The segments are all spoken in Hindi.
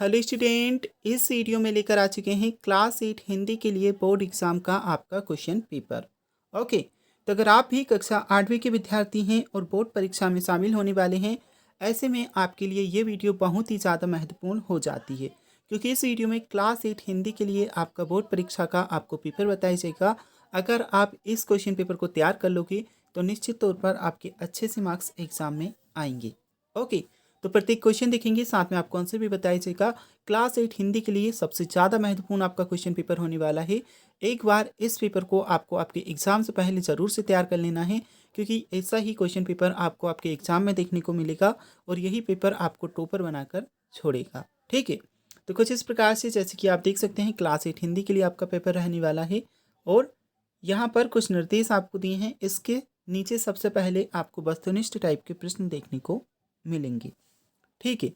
हेलो स्टूडेंट, इस वीडियो में लेकर आ चुके हैं क्लास 8 हिंदी के लिए बोर्ड एग्जाम का आपका क्वेश्चन पेपर। ओके, तो अगर आप भी कक्षा 8वीं के विद्यार्थी हैं और बोर्ड परीक्षा में शामिल होने वाले हैं, ऐसे में आपके लिए ये वीडियो बहुत ही ज़्यादा महत्वपूर्ण हो जाती है, क्योंकि इस वीडियो में क्लास 8 हिंदी के लिए आपका बोर्ड परीक्षा का आपको पेपर बताया जाएगा। अगर आप इस क्वेश्चन पेपर को तैयार कर लोगे तो निश्चित तौर पर आपके अच्छे से मार्क्स एग्जाम में आएंगे। ओके, तो प्रत्येक क्वेश्चन देखेंगे, साथ में आपको आंसर भी बताया जाएगा। क्लास 8 हिंदी के लिए सबसे ज़्यादा महत्वपूर्ण आपका क्वेश्चन पेपर होने वाला है। एक बार इस पेपर को आपको आपके एग्ज़ाम से पहले ज़रूर से तैयार कर लेना है, क्योंकि ऐसा ही क्वेश्चन पेपर आपको आपके एग्ज़ाम में देखने को मिलेगा और यही पेपर आपको टॉपर बनाकर छोड़ेगा। ठीक है, तो कुछ इस प्रकार से जैसे कि आप देख सकते हैं क्लास 8 हिंदी के लिए आपका पेपर रहने वाला है और यहाँ पर कुछ निर्देश आपको दिए हैं। इसके नीचे सबसे पहले आपको वस्तुनिष्ठ टाइप के प्रश्न देखने को मिलेंगे। ठीक है,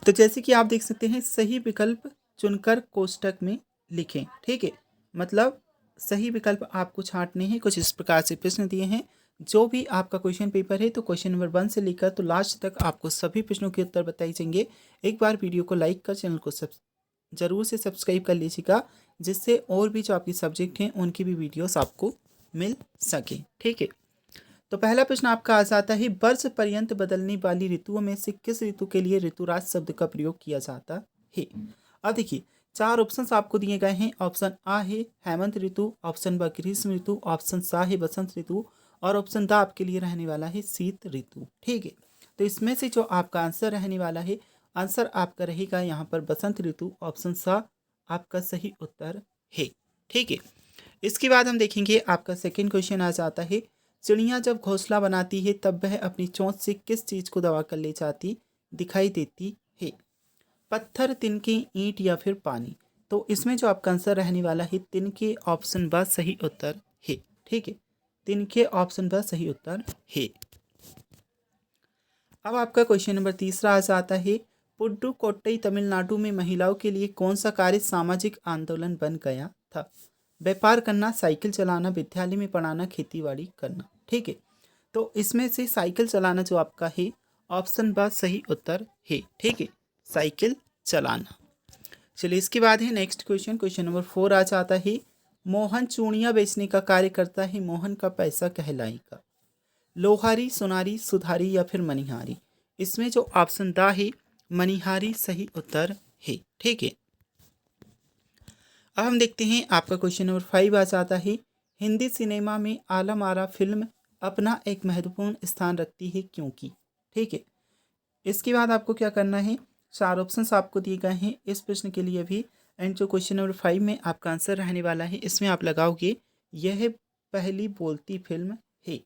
तो जैसे कि आप देख सकते हैं सही विकल्प चुनकर कोष्टक में लिखें। ठीक है, मतलब सही विकल्प आपको छांटने हैं। कुछ इस प्रकार से प्रश्न दिए हैं। जो भी आपका क्वेश्चन पेपर है तो क्वेश्चन नंबर 1 से लेकर तो लास्ट तक आपको सभी प्रश्नों के उत्तर बताए जाएंगे। एक बार वीडियो को लाइक कर चैनल को जरूर से सब्सक्राइब कर लीजिएगा, जिससे और भी जो आपकी सब्जेक्ट हैं उनकी भी वीडियोस आपको मिल सके। ठीक है, तो पहला प्रश्न आपका आ जाता है, वर्ष पर्यंत बदलने वाली ऋतुओं में से किस ऋतु के लिए ऋतुराज शब्द का प्रयोग किया जाता है। अब देखिए, चार ऑप्शंस आपको दिए गए हैं। ऑप्शन आ है हेमंत ऋतु, ऑप्शन ब ग्रीष्म ऋतु, ऑप्शन सा है बसंत ऋतु और ऑप्शन द आपके लिए रहने वाला है शीत ऋतु। ठीक है, तो इसमें से जो आपका आंसर रहने वाला है, आंसर आपका रहेगा यहाँ पर बसंत ऋतु। ऑप्शन सा आपका सही उत्तर है। ठीक है, इसके बाद हम देखेंगे आपका सेकेंड क्वेश्चन आ जाता है, चिड़िया जब घोंसला बनाती है तब वह अपनी चोंच से किस चीज को दबा कर ले जाती दिखाई देती है। पत्थर, तिनके, ईंट या फिर पानी। तो इसमें जो आपका आंसर रहने वाला है तिनके, ऑप्शन ब सही उत्तर है। ठीक है, तिनके ऑप्शन ब सही उत्तर है। अब आपका क्वेश्चन नंबर तीसरा आ जाता है, पुडुकोट्टई तमिलनाडु में महिलाओं के लिए कौन सा कार्य सामाजिक आंदोलन बन गया था। व्यापार करना, साइकिल चलाना, विद्यालय में पढ़ाना, खेतीबाड़ी करना। ठीक है, तो इसमें से साइकिल चलाना जो आपका है ऑप्शन ब सही उत्तर है। ठीक है, साइकिल चलाना। चलिए, इसके बाद है नेक्स्ट क्वेश्चन, क्वेश्चन नंबर 4 आ जाता है, मोहन चूड़ियाँ बेचने का कार्य करता है, मोहन का पैसा कहलाएगा। लोहारी, सोनारी, सुधारी या फिर मनिहारी। इसमें जो ऑप्शन द है मनिहारी सही उत्तर है। ठीक है, अब हम देखते हैं आपका क्वेश्चन नंबर 5 आ जाता है, हिंदी सिनेमा में आलम आरा फिल्म अपना एक महत्वपूर्ण स्थान रखती है क्योंकि। ठीक है, इसके बाद आपको क्या करना है, चार ऑप्शंस आपको दिए गए हैं इस प्रश्न के लिए भी, एंड जो क्वेश्चन नंबर 5 में आपका आंसर रहने वाला है इसमें आप लगाओगे यह पहली बोलती फिल्म है।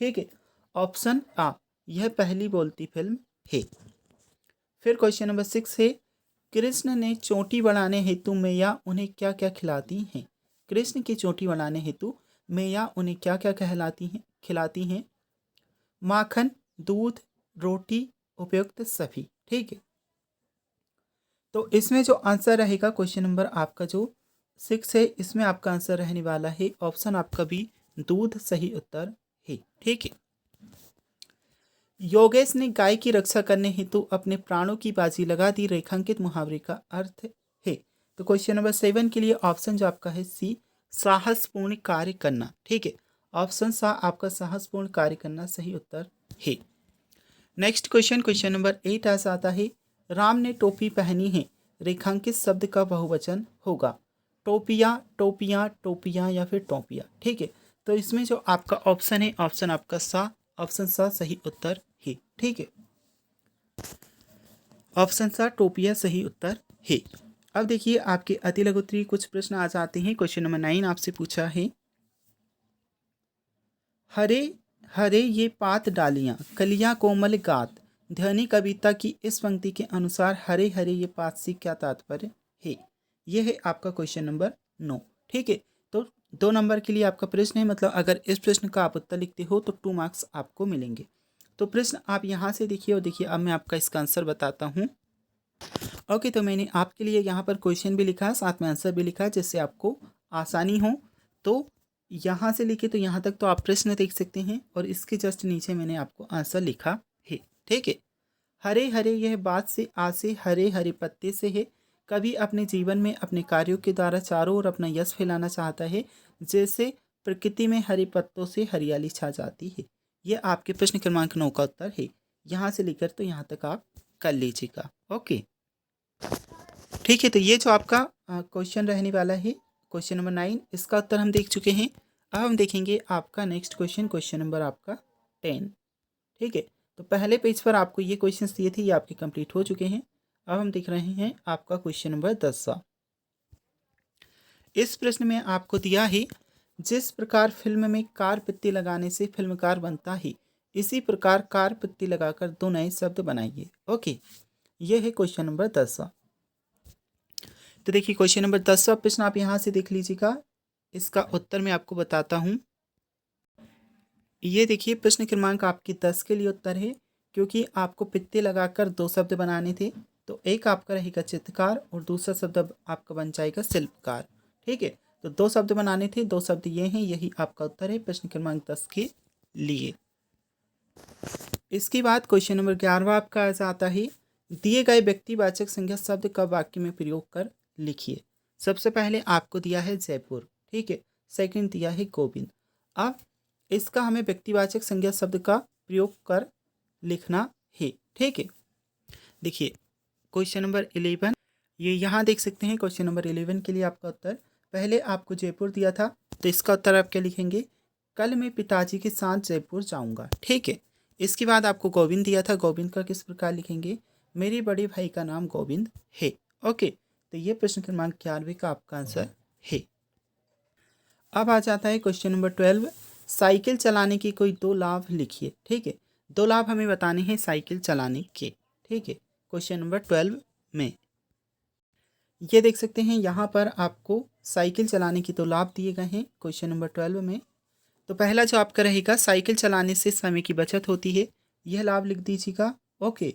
ठीक है, ऑप्शन आ यह पहली बोलती फिल्म है। फिर क्वेश्चन नंबर 6 है, कृष्ण ने चोटी बढ़ाने हेतु मैया उन्हें क्या क्या खिलाती हैं। कृष्ण की चोटी बढ़ाने हेतु मैया उन्हें क्या क्या खिलाती हैं। माखन, दूध, रोटी, उपयुक्त सभी। ठीक है, तो इसमें जो आंसर रहेगा क्वेश्चन नंबर आपका जो 6 है, इसमें आपका आंसर रहने वाला है ऑप्शन आपका बी, दूध सही उत्तर है। ठीक है, योगेश ने गाय की रक्षा करने हेतु अपने प्राणों की बाजी लगा दी, रेखांकित मुहावरे का अर्थ है। तो क्वेश्चन नंबर 7 के लिए ऑप्शन जो आपका है सी, साहसपूर्ण कार्य करना। ठीक है, ऑप्शन सा आपका साहसपूर्ण कार्य करना सही उत्तर है। नेक्स्ट क्वेश्चन, क्वेश्चन नंबर 8 आ जाता है, राम ने टोपी पहनी है, रेखांकित शब्द का बहुवचन होगा। टोपियाँ, टोपियाँ, टोपियाँ या फिर टोपियाँ। ठीक है, तो इसमें जो आपका ऑप्शन है ऑप्शन आपका सा, ऑप्शन सा सही उत्तर है। ठीक है, ऑप्शन सा टोपिया सही उत्तर है। अब देखिए आपके अति लघुत्तरीय कुछ प्रश्न आ जाते हैं। क्वेश्चन नंबर 9 आपसे पूछा है, हरे हरे ये पात डालियां, कलियां कोमल गात। ध्वनि कविता की इस पंक्ति के अनुसार हरे हरे ये पात से क्या तात्पर्य है। यह है आपका क्वेश्चन नंबर 9। ठीक है, तो 2 नंबर के लिए आपका प्रश्न है, मतलब अगर इस प्रश्न का आप उत्तर लिखते हो तो 2 मार्क्स आपको मिलेंगे। तो प्रश्न आप यहाँ से देखिए और देखिए, अब मैं आपका इसका आंसर बताता हूँ। ओके, तो मैंने आपके लिए यहाँ पर क्वेश्चन भी लिखा है, साथ में आंसर भी लिखा है, जिससे आपको आसानी हो। तो यहाँ से लिखे तो यहाँ तक तो आप प्रश्न देख सकते हैं और इसके जस्ट नीचे मैंने आपको आंसर लिखा है। ठीक है, हरे हरे यह बात से आसे हरे हरे पत्ते से है। कभी अपने जीवन में अपने कार्यों के द्वारा चारों ओर अपना यश फैलाना चाहता है, जैसे प्रकृति में हरे पत्तों से हरियाली छा जाती है। यह आपके प्रश्न क्रमांक 9 का उत्तर है। यहाँ से लेकर तो यहाँ तक आप कर लीजिएगा। ओके, ठीक है। तो ये जो आपका क्वेश्चन रहने वाला है, क्वेश्चन नंबर 9, इसका उत्तर हम देख चुके हैं। अब हम देखेंगे आपका नेक्स्ट क्वेश्चन, क्वेश्चन नंबर आपका 10। ठीक है, तो पहले पेज पर आपको ये क्वेश्चन दिए थे, ये आपके कंप्लीट हो चुके हैं। अब हम देख रहे हैं आपका क्वेश्चन नंबर 10। इस प्रश्न में आपको दिया है, जिस प्रकार फिल्म में कार पत्ती लगाने से फिल्मकार बनता है, इसी प्रकार कार पत्ती लगाकर दो नए शब्द बनाइए। ओके, ये है क्वेश्चन नंबर 10। तो देखिए क्वेश्चन नंबर 10 प्रश्न आप यहाँ से देख लीजिएगा। इसका उत्तर मैं आपको बताता हूँ। ये देखिए प्रश्न क्रमांक आपकी 10 के लिए उत्तर है, क्योंकि आपको पित्ते लगाकर दो शब्द बनाने थे। तो एक आपका रहेगा चित्रकार और दूसरा शब्द आपका बन जाएगा शिल्पकार। ठीक है, तो दो शब्द बनाने थे, दो शब्द ये हैं, यही आपका उत्तर है प्रश्न क्रमांक 10 के लिए। इसके बाद क्वेश्चन नंबर 11 आपका ऐसा आता है, दिए गए व्यक्तिवाचक संज्ञा शब्द का वाक्य में प्रयोग कर लिखिए। सबसे पहले आपको दिया है जयपुर, ठीक है। सेकंड दिया है गोविंद। अब इसका हमें व्यक्तिवाचक संज्ञा शब्द का प्रयोग कर लिखना है। ठीक है, देखिए क्वेश्चन नंबर 11, ये यहाँ देख सकते हैं। क्वेश्चन नंबर 11 के लिए आपका उत्तर, पहले आपको जयपुर दिया था, तो इसका उत्तर आप क्या लिखेंगे, कल मैं पिताजी के साथ जयपुर जाऊँगा। ठीक है, इसके बाद आपको गोविंद दिया था, गोविंद का किस प्रकार लिखेंगे, मेरे बड़े भाई का नाम गोविंद है। ओके, तो ये प्रश्न क्रमांक 11 का आपका आंसर है। अब आ जाता है क्वेश्चन नंबर 12, साइकिल चलाने के कोई दो लाभ लिखिए। ठीक है, दो लाभ हमें बताने हैं साइकिल चलाने के। ठीक है, क्वेश्चन नंबर 12 में ये देख सकते हैं, यहाँ पर आपको साइकिल चलाने के दो लाभ दिए गए हैं क्वेश्चन नंबर 12 में। तो पहला जो आपका रहेगा, साइकिल चलाने से समय की बचत होती है, यह लाभ लिख दीजिएगा। ओके,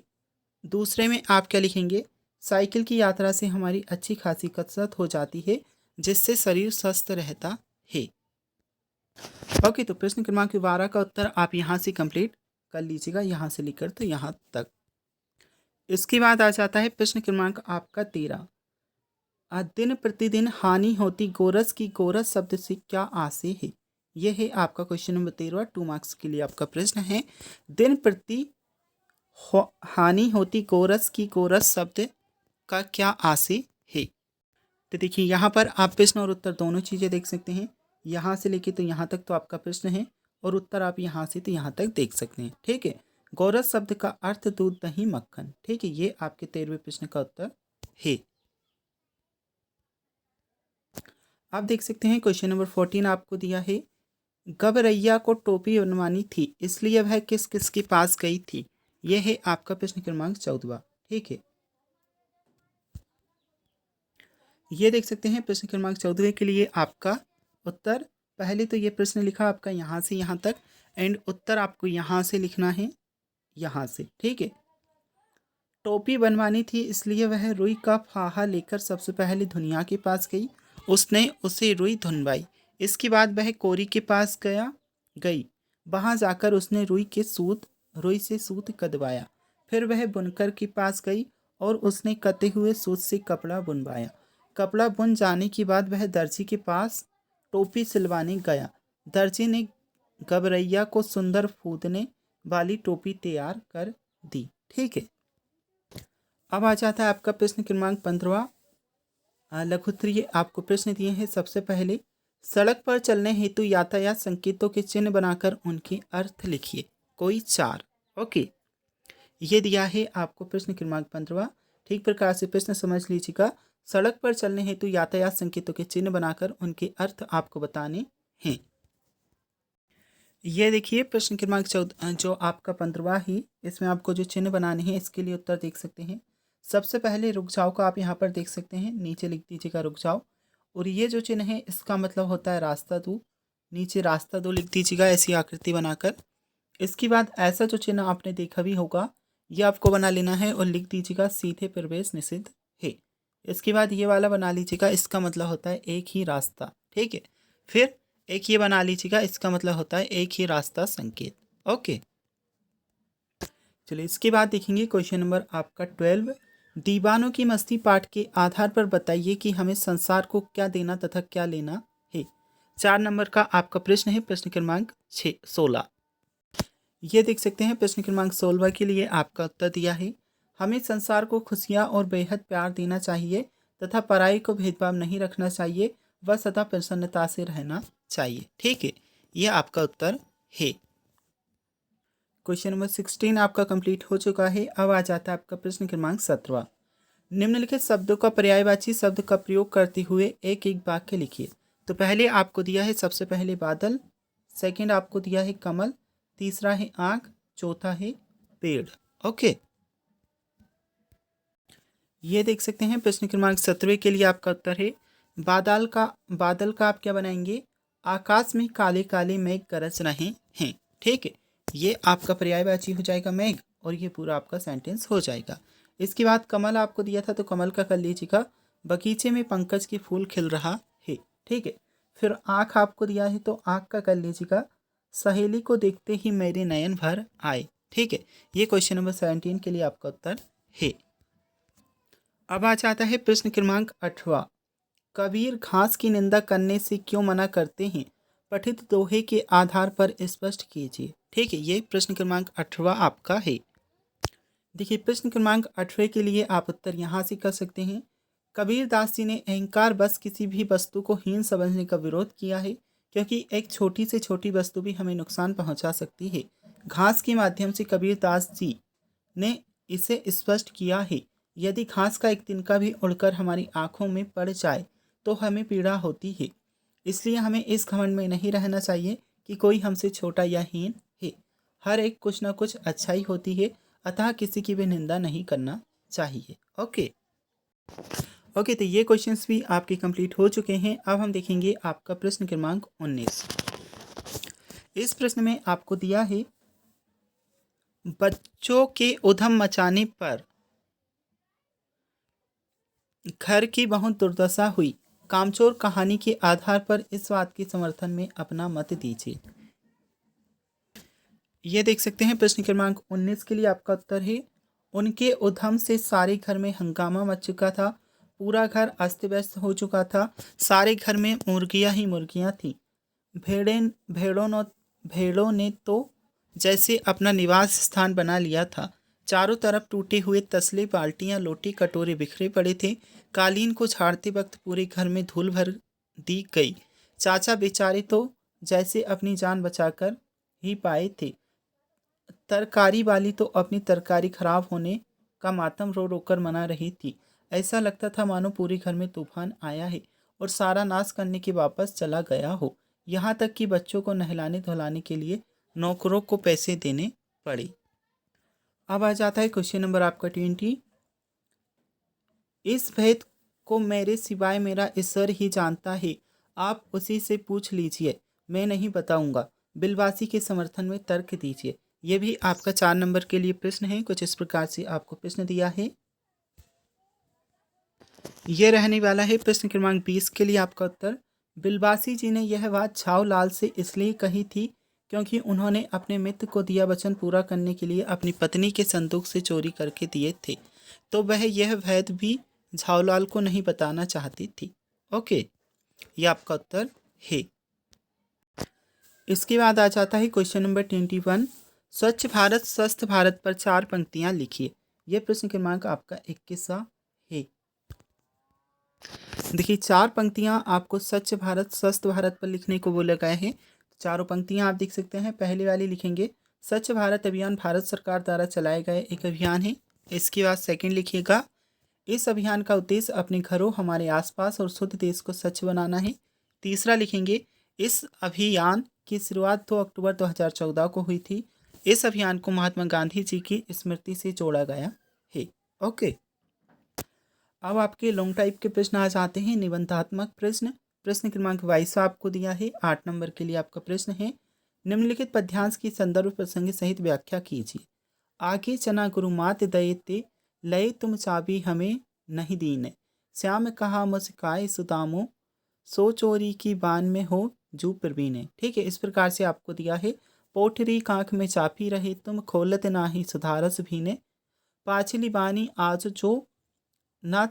दूसरे में आप क्या लिखेंगे, साइकिल की यात्रा से हमारी अच्छी खासी कसरत हो जाती है, जिससे शरीर स्वस्थ रहता है। ओके, तो प्रश्न क्रमांक 12 का उत्तर आप यहाँ से कंप्लीट कर लीजिएगा, यहाँ से लेकर तो यहाँ तक। इसके बाद आ जाता है प्रश्न क्रमांक आपका 13, दिन प्रतिदिन हानि होती गोरस की, गोरस शब्द से क्या आशय है। यह है आपका क्वेश्चन नंबर 13, 2 मार्क्स के लिए आपका प्रश्न है। दिन प्रति हानि होती गोरस की, गोरस शब्द का क्या आशय है। तो देखिए यहाँ पर आप प्रश्न और उत्तर दोनों चीज़ें देख सकते हैं। यहाँ से लेके तो यहाँ तक तो आपका प्रश्न है, और उत्तर आप यहाँ से तो यहाँ तक देख सकते हैं। ठीक है, गोरस शब्द का अर्थ दूध दही मक्खन। ठीक है, ये आपके 13वें प्रश्न का उत्तर है। आप देख सकते हैं क्वेश्चन नंबर 14 आपको दिया है, गबरैया को टोपी बनवानी थी, इसलिए वह किस किस के पास गई थी। यह है आपका प्रश्न क्रमांक 14। ठीक है, ये देख सकते हैं प्रश्न क्रमांक 14 के लिए आपका उत्तर, पहले तो ये प्रश्न लिखा आपका यहाँ से यहाँ तक, एंड उत्तर आपको यहाँ से लिखना है, यहाँ से। ठीक है, टोपी बनवानी थी, इसलिए वह रुई का फाहा लेकर सबसे पहले धुनिया के पास गई, उसने उसे रुई धुनवाई। इसके बाद वह कोरी के पास गई, वहाँ जाकर उसने रुई से सूत कदवाया। फिर वह बुनकर के पास गई और उसने कते हुए सूत से कपड़ा बुनवाया। कपड़ा बुन जाने के बाद वह दर्जी के पास टोपी सिलवाने गया। दर्जी ने गबरैया को सुंदर फूदने वाली टोपी तैयार कर दी। ठीक है, अब आ जाता है आपका प्रश्न क्रमांक 15। लघुत्तरीय आपको प्रश्न दिए हैं। सबसे पहले, सड़क पर चलने हेतु यातायात संकेतों के चिन्ह बनाकर उनके अर्थ लिखिए, कोई 4। ओके, ये दिया है आपको प्रश्न क्रमांक 15। ठीक प्रकार से प्रश्न समझ लीजिएगा। सड़क पर चलने हेतु यातायात संकेतों के चिन्ह बनाकर उनके अर्थ आपको बताने हैं। ये देखिए प्रश्न क्रमांक 14 जो आपका 15वां ही, इसमें आपको जो चिन्ह बनाने हैं इसके लिए उत्तर देख सकते हैं। सबसे पहले रुक जाओ का आप यहाँ पर देख सकते हैं, नीचे लिख दीजिएगा रुक जाओ, और ये जो चिन्ह है इसका मतलब होता है रास्ता दो, नीचे रास्ता दो लिख दीजिएगा ऐसी आकृति बनाकर। इसके बाद ऐसा जो चिन्ह आपने देखा भी होगा, ये आपको बना लेना है और लिख दीजिएगा सीधे प्रवेश निषिद्ध है। इसके बाद ये वाला बना लीजिएगा, इसका मतलब होता है एक ही रास्ता। ठीक है, फिर एक ये बना लीजिएगा, इसका मतलब होता है एक ही रास्ता संकेत। ओके, चलिए इसके बाद देखेंगे क्वेश्चन नंबर आपका 12। दीवानों की मस्ती पाठ के आधार पर बताइए कि हमें संसार को क्या देना तथा क्या लेना है। 4 नंबर का आपका प्रश्न है, प्रश्न क्रमांक 16। ये देख सकते हैं प्रश्न क्रमांक 16 के लिए आपका उत्तर दिया है, हमें संसार को खुशियाँ और बेहद प्यार देना चाहिए तथा पराई को भेदभाव नहीं रखना चाहिए, वह सदा प्रसन्नता से रहना चाहिए। ठीक है, यह आपका उत्तर है। क्वेश्चन नंबर 16 आपका कंप्लीट हो चुका है। अब आ जाता है आपका प्रश्न क्रमांक 17। निम्नलिखित शब्दों का पर्यायवाची शब्द का प्रयोग करते हुए एक एक वाक्य लिखिए। तो पहले आपको दिया है सबसे पहले बादल, सेकंड आपको दिया है कमल, तीसरा है आँख, चौथा है पेड़। ओके, ये देख सकते हैं प्रश्न क्रमांक 17 के लिए आपका उत्तर है, बादल का आप क्या बनाएंगे, आकाश में काले काले मेघ गरज रहे हैं। ठीक है, ये आपका पर्यायवाची हो जाएगा मेघ, और ये पूरा आपका सेंटेंस हो जाएगा। इसके बाद कमल आपको दिया था, तो कमल का कर लीजिएगा, बगीचे में पंकज के फूल खिल रहा है। ठीक है, फिर आँख आपको दिया है, तो आँख का कर लीजिएगा, सहेली को देखते ही मेरे नयन भर आए। ठीक है, ये क्वेश्चन नंबर 17 के लिए आपका उत्तर है। अब आ जाता है प्रश्न क्रमांक 18। कबीर घास की निंदा करने से क्यों मना करते हैं, पठित दोहे के आधार पर स्पष्ट कीजिए। ठीक है, ये प्रश्न क्रमांक 18 आपका है। देखिए प्रश्न क्रमांक 18 के लिए आप उत्तर यहाँ से कर सकते हैं, कबीर दास जी ने अहंकार बस किसी भी वस्तु को हीन समझने का विरोध किया है, क्योंकि एक छोटी से छोटी वस्तु भी हमें नुकसान पहुँचा सकती है। घास के माध्यम से कबीर दास जी ने इसे स्पष्ट किया है, यदि घास का एक तिनका भी उड़कर हमारी आंखों में पड़ जाए तो हमें पीड़ा होती है। इसलिए हमें इस घमंड में नहीं रहना चाहिए कि कोई हमसे छोटा या हीन है। हर एक कुछ ना कुछ अच्छाई होती है, अतः किसी की भी निंदा नहीं करना चाहिए। ओके ओके, तो ये क्वेश्चंस भी आपके कंप्लीट हो चुके हैं। अब हम देखेंगे आपका प्रश्न क्रमांक 19। इस प्रश्न में आपको दिया है, बच्चों के उधम मचाने पर घर की बहुत दुर्दशा हुई, कामचोर कहानी के आधार पर इस बात के समर्थन में अपना मत दीजिए। ये देख सकते हैं प्रश्न क्रमांक 19 के लिए आपका उत्तर है, उनके उधम से सारे घर में हंगामा मच चुका था, पूरा घर अस्त व्यस्त हो चुका था, सारे घर में मुर्गियां ही मुर्गियां थीं। भेड़ों ने तो जैसे अपना निवास स्थान बना लिया था। चारों तरफ टूटे हुए तसले, बाल्टियां, लोटी, कटोरे बिखरे पड़े थे। कालीन को झाड़ते वक्त पूरे घर में धूल भर दी गई। चाचा बेचारे तो जैसे अपनी जान बचाकर ही पाए थे। तरकारी वाली तो अपनी तरकारी खराब होने का मातम रो रो कर मना रही थी। ऐसा लगता था मानो पूरे घर में तूफान आया है और सारा नाश करने के वापस चला गया हो। यहाँ तक कि बच्चों को नहलाने धुलाने के लिए नौकरों को पैसे देने पड़े। अब आ जाता है क्वेश्चन नंबर आपका 20। इस भेद को मेरे सिवाय मेरा ईश्वर ही जानता है, आप उसी से पूछ लीजिए, मैं नहीं बताऊंगा। बिलवासी के समर्थन में तर्क दीजिए। यह भी आपका 4 नंबर के लिए प्रश्न है। कुछ इस प्रकार से आपको प्रश्न दिया है। यह रहने वाला है प्रश्न क्रमांक 20 के लिए आपका उत्तर, बिलवासी जी ने यह बात छावलाल से इसलिए कही थी क्योंकि उन्होंने अपने मित्र को दिया वचन पूरा करने के लिए अपनी पत्नी के संदूक से चोरी करके दिए थे, तो वह यह भेद भी झावलाल को नहीं बताना चाहती थी। ओके, यह आपका उत्तर है। इसके बाद आ जाता है क्वेश्चन नंबर 21। स्वच्छ भारत स्वस्थ भारत पर 4 पंक्तियां लिखिए। यह प्रश्न क्रमांक आपका 21 है। देखिए 4 पंक्तियां आपको स्वच्छ भारत स्वस्थ भारत पर लिखने को बोला गया है। चारों पंक्तियां आप देख सकते हैं। पहले वाली लिखेंगे, स्वच्छ भारत अभियान भारत सरकार द्वारा चलाए गए एक अभियान है। इसके बाद सेकंड लिखिएगा, इस अभियान का उद्देश्य अपने घरों, हमारे आसपास और शुद्ध देश को स्वच्छ बनाना है। तीसरा लिखेंगे, इस अभियान की शुरुआत 2 अक्टूबर 2014 को हुई थी। इस अभियान को महात्मा गांधी जी की स्मृति से जोड़ा गया है। ओके, अब आपके लॉन्ग टाइप के प्रश्न आ जाते हैं। निबंधात्मक प्रश्न, प्रश्न क्रमांक 22 आपको दिया है। 8 नंबर के लिए आपका प्रश्न है, निम्नलिखित पद्यांश की संदर्भ प्रसंग सहित व्याख्या कीजिए। आगे चना गुरु मात दये ते, लय तुम चाबी हमें नहीं दीने, श्याम कहा मुस्काए सुदामो, सो चोरी की बान में हो जू प्रवीण। ठीक है, इस प्रकार से आपको दिया है। पोटरी कांख में चापी रहे तुम, खोलत नाही सुधारस भीने, पाछली बानी आज जो ना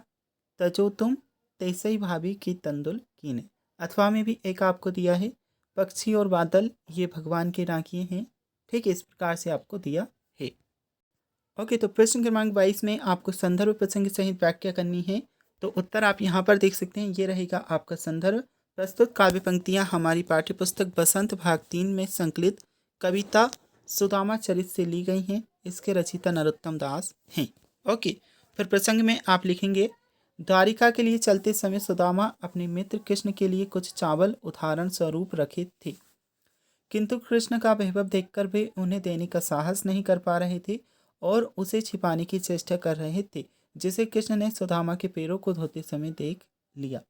तजो तुम, तैसे ही भाभी की तंदुल कीने। अथवा में भी एक आपको दिया है, पक्षी और बादल ये भगवान के राखिए हैं। ठीक है, इस प्रकार से आपको दिया है। ओके, तो प्रश्न क्रमांक 22 में आपको संदर्भ प्रसंग सहित व्याख्या करनी है। तो उत्तर आप यहाँ पर देख सकते हैं, ये रहेगा आपका संदर्भ। प्रस्तुत काव्य पंक्तियाँ हमारी पाठ्यपुस्तक बसंत भाग 3 में संकलित कविता सुदामा चरित से ली गई हैं। इसके रचयिता नरोत्तम दास हैं। ओके, फिर प्रसंग में आप लिखेंगे, द्वारिका के लिए चलते समय सुदामा अपने मित्र कृष्ण के लिए कुछ चावल उदाहरण स्वरूप रखे थे, किंतु कृष्ण का वैभव देखकर वे उन्हें देने का साहस नहीं कर पा रहे थे और उसे छिपाने की चेष्टा कर रहे थे, जिसे कृष्ण ने सुदामा के पैरों को धोते समय देख लिया।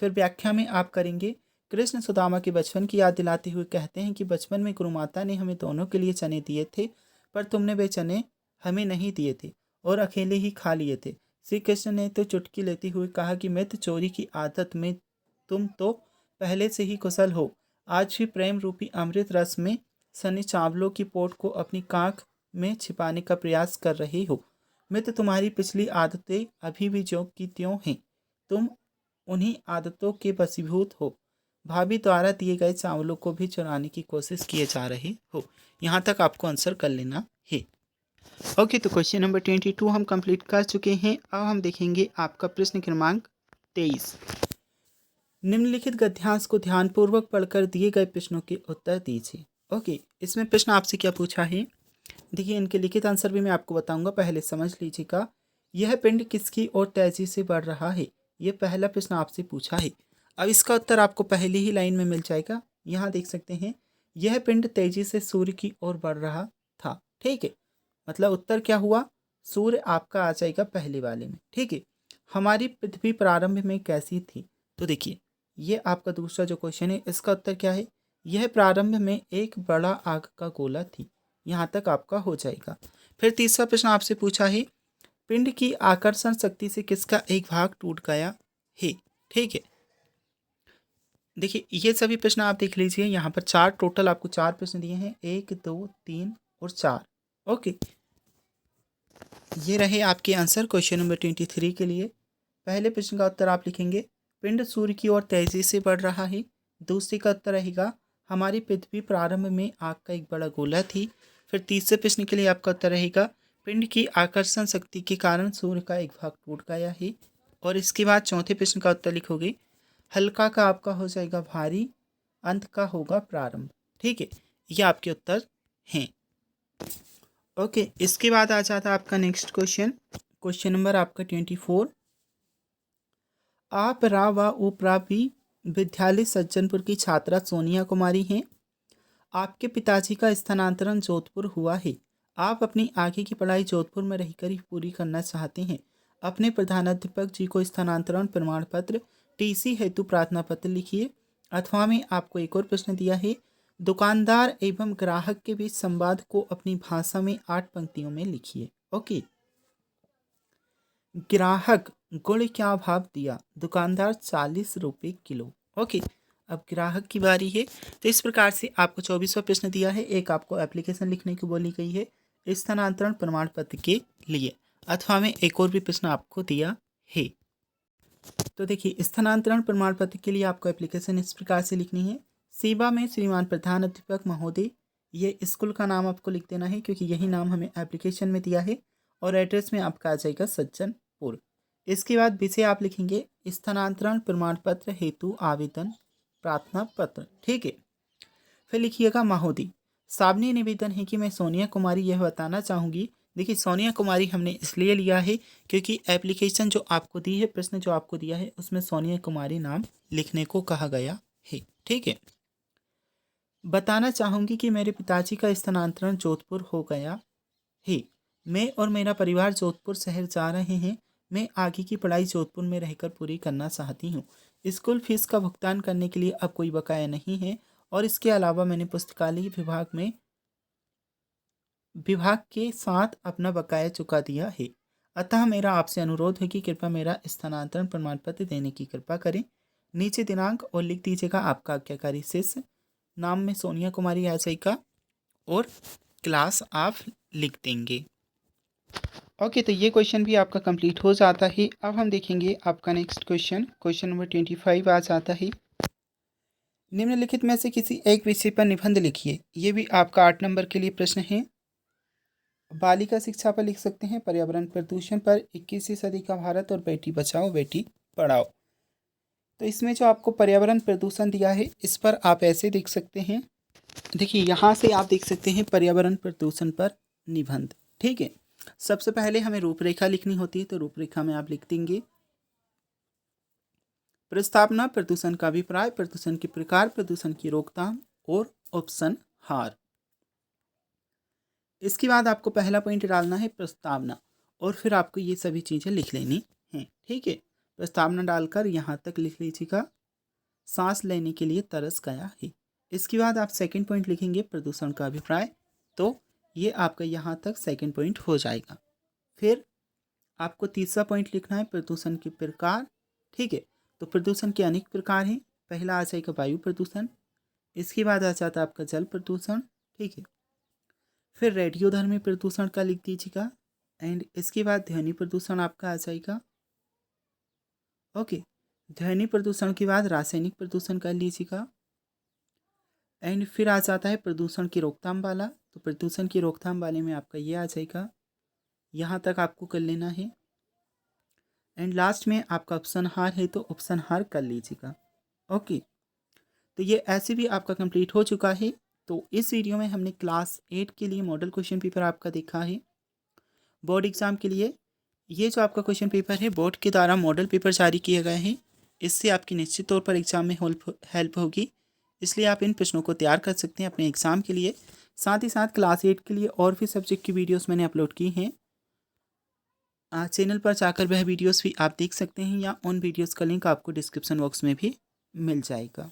फिर व्याख्या में आप करेंगे, कृष्ण सुदामा के बचपन की याद दिलाते हुए कहते हैं कि बचपन में गुरु माता ने हमें दोनों के लिए चने दिए थे, पर तुमने वे चने हमें नहीं दिए थे और अकेले ही खा लिए थे। श्री कृष्ण ने तो चुटकी लेते हुए कहा कि मित्र चोरी की आदत में तुम तो पहले से ही कुशल हो, आज भी प्रेम रूपी अमृत रस में सने चावलों की पोट को अपनी कांख में छिपाने का प्रयास कर रहे हो। मित्र, तुम्हारी पिछली आदतें अभी भी ज्यों की त्यों हैं, तुम उन्हीं आदतों के वशीभूत हो। भाभी द्वारा दिए गए चावलों को भी चुराने की कोशिश किए जा रहे हो। यहाँ तक आपको आंसर कर लेना है। ओके, तो क्वेश्चन नंबर 22 हम कंप्लीट कर चुके हैं। अब हम देखेंगे आपका प्रश्न क्रमांक 23। निम्नलिखित गद्यांश को ध्यानपूर्वक पढ़कर दिए गए प्रश्नों के उत्तर दीजिए। ओके, इसमें प्रश्न आपसे क्या पूछा है, देखिए इनके लिखित आंसर भी मैं आपको बताऊंगा, पहले समझ लीजिएगा। यह पिंड किसकी ओर तेजी से बढ़ रहा है, ये पहला प्रश्न आपसे पूछा है। अब इसका उत्तर आपको पहली ही लाइन में मिल जाएगा। यहाँ देख सकते हैं, यह पिंड तेजी से सूर्य की ओर बढ़ रहा था। ठीक है, मतलब उत्तर क्या हुआ, सूर्य आपका आ जाएगा पहले वाले में। ठीक है, हमारी पृथ्वी प्रारंभ में कैसी थी, तो देखिए ये आपका दूसरा जो क्वेश्चन है, इसका उत्तर क्या है, यह प्रारंभ में एक बड़ा आग का गोला थी। यहाँ तक आपका हो जाएगा। फिर तीसरा प्रश्न आपसे पूछा है, पिंड की आकर्षण शक्ति से किसका एक भाग टूट गया है। ठीक है, देखिए ये सभी प्रश्न आप देख लीजिए। यहाँ पर चार टोटल आपको चार प्रश्न दिए हैं, 1 2 3 और 4। ओके, ये रहे आपके आंसर क्वेश्चन नंबर 23 के लिए। पहले प्रश्न का उत्तर आप लिखेंगे, पिंड सूर्य की ओर तेजी से बढ़ रहा है। दूसरे का उत्तर रहेगा, हमारी पृथ्वी प्रारंभ में आग का एक बड़ा गोला थी। फिर तीसरे प्रश्न के लिए आपका उत्तर रहेगा, पिंड की आकर्षण शक्ति के कारण सूर्य का एक भाग टूट गया है। और इसके बाद चौथे प्रश्न का उत्तर लिखोगे, हल्का का आपका हो जाएगा भारी, अंत का होगा प्रारंभ। ठीक है, ये आपके उत्तर हैं। ओके, इसके बाद आ जाता है आपका नेक्स्ट क्वेश्चन, क्वेश्चन नंबर आपका 24। आप रा व उपरा भी विद्यालय सज्जनपुर की छात्रा सोनिया कुमारी हैं। आपके पिताजी का स्थानांतरण जोधपुर हुआ है। आप अपनी आगे की पढ़ाई जोधपुर में रहकर ही पूरी करना चाहते हैं। अपने प्रधानाध्यापक जी को स्थानांतरण प्रमाण पत्र टीसी हेतु प्रार्थना पत्र लिखिए। अथवा में आपको एक और प्रश्न दिया है, दुकानदार एवं ग्राहक के बीच संवाद को अपनी भाषा में 8 पंक्तियों में लिखिए। ओके, ग्राहक गुड़ क्या भाव दिया, दुकानदार 40 रुपये किलो। ओके, अब ग्राहक की बारी है। तो इस प्रकार से आपको 24वां प्रश्न दिया है। एक आपको एप्लीकेशन लिखने की बोली गई है स्थानांतरण प्रमाण पत्र के लिए। अथवा में एक और भी प्रश्न आपको दिया है। तो देखिए, स्थानांतरण प्रमाण पत्र के लिए आपको एप्लीकेशन इस प्रकार से लिखनी है, सेवा में श्रीमान प्रधान अध्यापक महोदय। ये स्कूल का नाम आपको लिख देना है क्योंकि यही नाम हमें एप्लीकेशन में दिया है। और एड्रेस में आपका आ जाएगा सज्जनपुर। इसके बाद विषय आप लिखेंगे स्थानांतरण प्रमाण पत्र हेतु आवेदन प्रार्थना पत्र। ठीक है, फिर लिखिएगा महोदय, सामने निवेदन है कि मैं सोनिया कुमारी यह बताना चाहूँगी। देखिए, सोनिया कुमारी हमने इसलिए लिया है क्योंकि एप्लीकेशन जो आपको दी है, प्रश्न जो आपको दिया है, उसमें सोनिया कुमारी नाम लिखने को कहा गया है। ठीक है, बताना चाहूँगी कि मेरे पिताजी का स्थानांतरण जोधपुर हो गया है। मैं और मेरा परिवार जोधपुर शहर जा रहे हैं। मैं आगे की पढ़ाई जोधपुर में रहकर पूरी करना चाहती हूँ। स्कूल फीस का भुगतान करने के लिए अब कोई बकाया नहीं है और इसके अलावा मैंने पुस्तकालय विभाग के साथ अपना बकाया चुका दिया है। अतः मेरा आपसे अनुरोध है कि कृपया मेरा स्थानांतरण प्रमाण पत्र देने की कृपा करें। नीचे दिनांक और लिख दीजिएगा आपका आज्ञाकारी शिष्य। नाम में सोनिया कुमारी आ जाएगा और क्लास आप लिख देंगे। ओके, तो ये क्वेश्चन भी आपका कंप्लीट हो जाता है। अब हम देखेंगे आपका नेक्स्ट क्वेश्चन नंबर 25 आ जाता है। निम्नलिखित में से किसी एक विषय पर निबंध लिखिए। ये भी आपका 8 नंबर के लिए प्रश्न है। बालिका शिक्षा पर लिख सकते हैं, पर्यावरण प्रदूषण पर, 21वीं सदी का भारत और बेटी बचाओ बेटी पढ़ाओ। तो इसमें जो आपको पर्यावरण प्रदूषण दिया है इस पर आप ऐसे देख सकते हैं। देखिए यहाँ से आप देख सकते हैं पर्यावरण प्रदूषण पर निबंध। ठीक है, सबसे पहले हमें रूपरेखा लिखनी होती है, तो रूपरेखा में आप लिख देंगे प्रस्तावना, प्रदूषण का अभिप्राय, प्रदूषण के प्रकार, प्रदूषण की रोकथाम और उपसंहार। इसके बाद आपको पहला पॉइंट डालना है प्रस्तावना, और फिर आपको ये सभी चीज़ें लिख लेनी हैं। ठीक है, प्रस्तावना डालकर यहाँ तक लिख लीजिएगा, सांस लेने के लिए तरस गया है। इसके बाद आप सेकंड पॉइंट लिखेंगे प्रदूषण का अभिप्राय, तो ये आपका यहाँ तक सेकंड पॉइंट हो जाएगा। फिर आपको तीसरा पॉइंट लिखना है प्रदूषण के प्रकार। ठीक है, तो प्रदूषण के अनेक प्रकार हैं। पहला आ जाएगा वायु प्रदूषण, इसके बाद आ जाता है आपका जल प्रदूषण। ठीक है, फिर रेडियोधर्मी प्रदूषण का लिख दीजिएगा, एंड इसके बाद ध्वनि प्रदूषण आपका आ जाएगा। ओके, ध्वनि प्रदूषण के बाद रासायनिक प्रदूषण कर लीजिएगा, एंड फिर आ जाता है प्रदूषण की रोकथाम वाला। तो प्रदूषण की रोकथाम वाले में आपका ये आ जाएगा, यहाँ तक आपको कर लेना है। एंड लास्ट में आपका उपसंहार है, तो उपसंहार कर लीजिएगा। ओके, तो ये ऐसे भी आपका कंप्लीट हो चुका है। तो इस वीडियो में हमने क्लास 8 के लिए मॉडल क्वेश्चन पेपर आपका देखा है बोर्ड एग्ज़ाम के लिए। ये जो आपका क्वेश्चन पेपर है बोर्ड के द्वारा मॉडल पेपर जारी किए गए हैं, इससे आपकी निश्चित तौर पर एग्ज़ाम में हेल्प होगी, इसलिए आप इन प्रश्नों को तैयार कर सकते हैं अपने एग्ज़ाम के लिए। साथ ही साथ क्लास 8 के लिए और भी सब्जेक्ट की वीडियोस मैंने अपलोड की हैं, चैनल पर जाकर वह वीडियोस भी आप देख सकते हैं, या उन वीडियोस का लिंक आपको डिस्क्रिप्शन बॉक्स में भी मिल जाएगा।